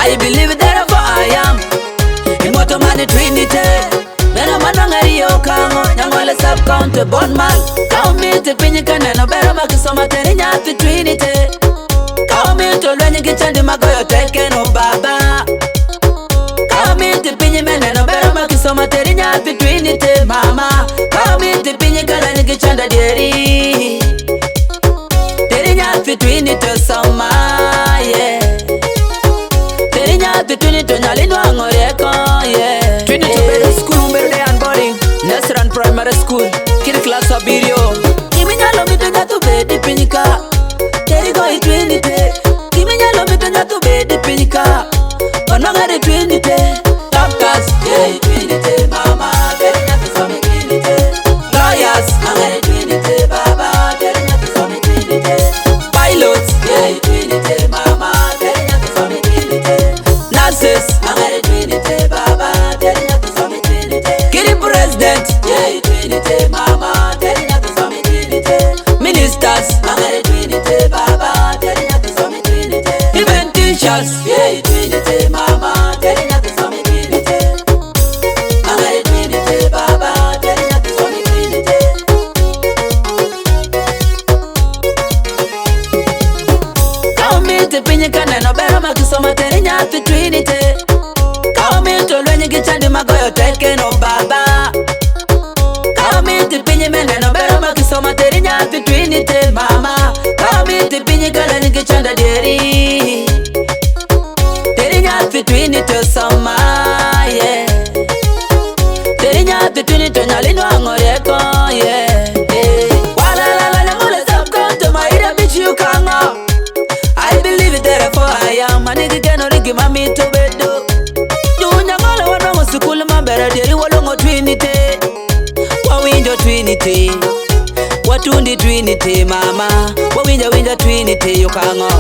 I believe therefore I am. Imoto mani Trinity. Mena manangari yokango. Nyangwale sub-county bornmarley. Kaumiti pinyika neno bero makisoma teri nyati Trinity. Kaumiti olwenye kichandi magoyo teke no baba. Kaumiti pinyime neno bero makisoma teri nyati Trinity mama. Kaumiti pinyika neno kichanda dieri. Teri nyati Trinity soma yeah. Teri nyati Trinity nyalindwa ngoreko yeah. Trinity better school better day and boarding. Nursery primary school. Kid class of video. Kiminyalo mito nyatu bedi pinyika. Teri go Trinity. Kiminyalo mito nyatu bedi pinyika. Onongari Trinity. Doctors, yeah Trinity mama. Teri nyatu somi Trinity. Lawyers, angari Trinity baba. Teri nyatu somi Trinity. Pilots, yeah Trinity mama. Teri nyatu somi Trinity. Nurses, Angari Trinity baba. Teri nyatu somi Trinity. kid president. Yeah Trinity mama. Teri nyatu somi Trinity. Ministers, Angari Trinity baba. Teri nyatu somi Trinity. even teachers. Yeah Trinity mama. Teri nyatu somi Trinity. Angari Trinity baba. Teri nyatu somi Trinity. Kaumiti pinyika neno bero makisoma teri nyatu Trinity. Kaumiti olwenye kichandi magoyo teke no baba. Kaumiti pinyime neno bero makisoma teri nyatu Trinity mama. Kaumiti pinyika neno kichanda dieri. Teri nyatu Trinity soma yeah. Teri nyatu Trinity nyalindwa ngoreko yeah. Walalala nyangule sub-county maira bichi ukango. I believe it therefore I am. Manigi keno rigi mami to bedo. Nyangole wanongo sukulu mambera dieri walongo Trinity. Wawinjo Trinity. Watundi Trinity mama. Wawinja Trinity yukango.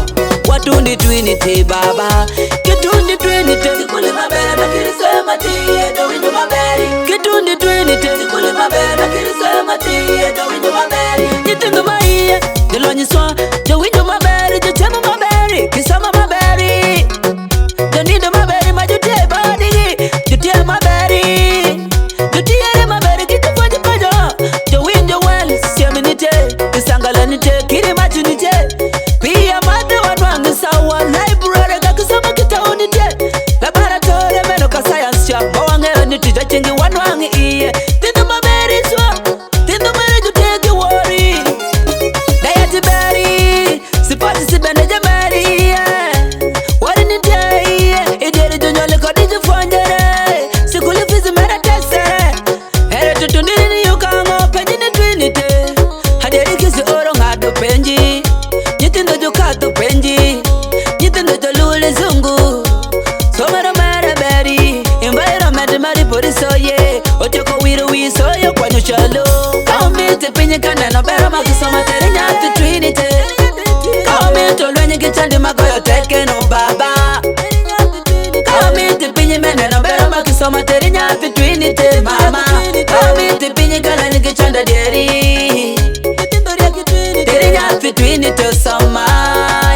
Watundi Trinity baba. Kitundi Trinity. Sikuli mabera kirisema tiye do winjo maberi. Kitundi Trinity. Sikuli mabera kirisema tiye do winjo maberi. Jitingo maiye. Jilonyiswa. Do winjo maberi. Jitemo maberi. Kisama maberi. Donido maberi majutie badi. Jutie maberi. Jutie maberi kitufaji pajo. Do winjo well. Siaminite. Kisangalanite. Kiri machinite. Pia mate wanwangi sawa. Library kakisama kitaunite. Laboratory meno ka science ya. Mawange oniti jachingi wanwangi iye. Tindu maberi swa. Tindu maberi juteki wori. Dayati beri. Sipati sibende jamari yeah. Wari nite yeah. Ideri jonyole kodi jifondere. Sikuli fizi mera tesere. Ere tutundiri ni yukango. Penji ni Trinity. Haderi kisi oro ngado penji. Nyitindo jukato penji. Nyitindo jolule zungu. Somero mere beri. Environment mari porisoye. Otoko wiro wisoyo kwa nyushalo. Kaumiti pinyika neno bero makisoma teri nyati Trinity. Kaumiti olwenye kichandi magoyo teke no baba. Kaumiti pinyime neno bero makisoma teri nyati Trinity mama. Kaumiti pinyika neno kichanda dieri. Teri nyati Trinity soma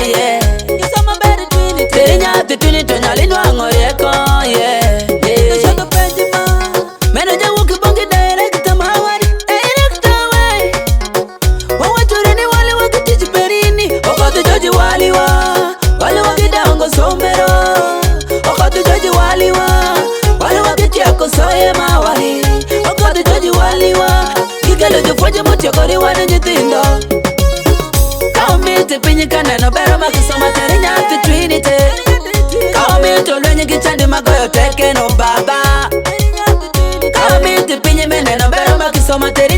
yeah. Teri nyati Trinity nyalindwa ngoreko yeah. Manager wuki bongi director mawari director way. Wawaturini wale wakitiji perini. Okoti joji waliwa. Wale wakidongo sombero. Okoti joji waliwa. Wale wakicheko soye mawari. Okoti joji waliwa. Kikelo jufoje mutiokori wane nyitindo. Kaumiti pinyika neno bero makisoma teri nyati Trinity. Kaumiti olwenye kichandi magoyo teke no baba. Kaumiti pinyime neno bero makisoma teri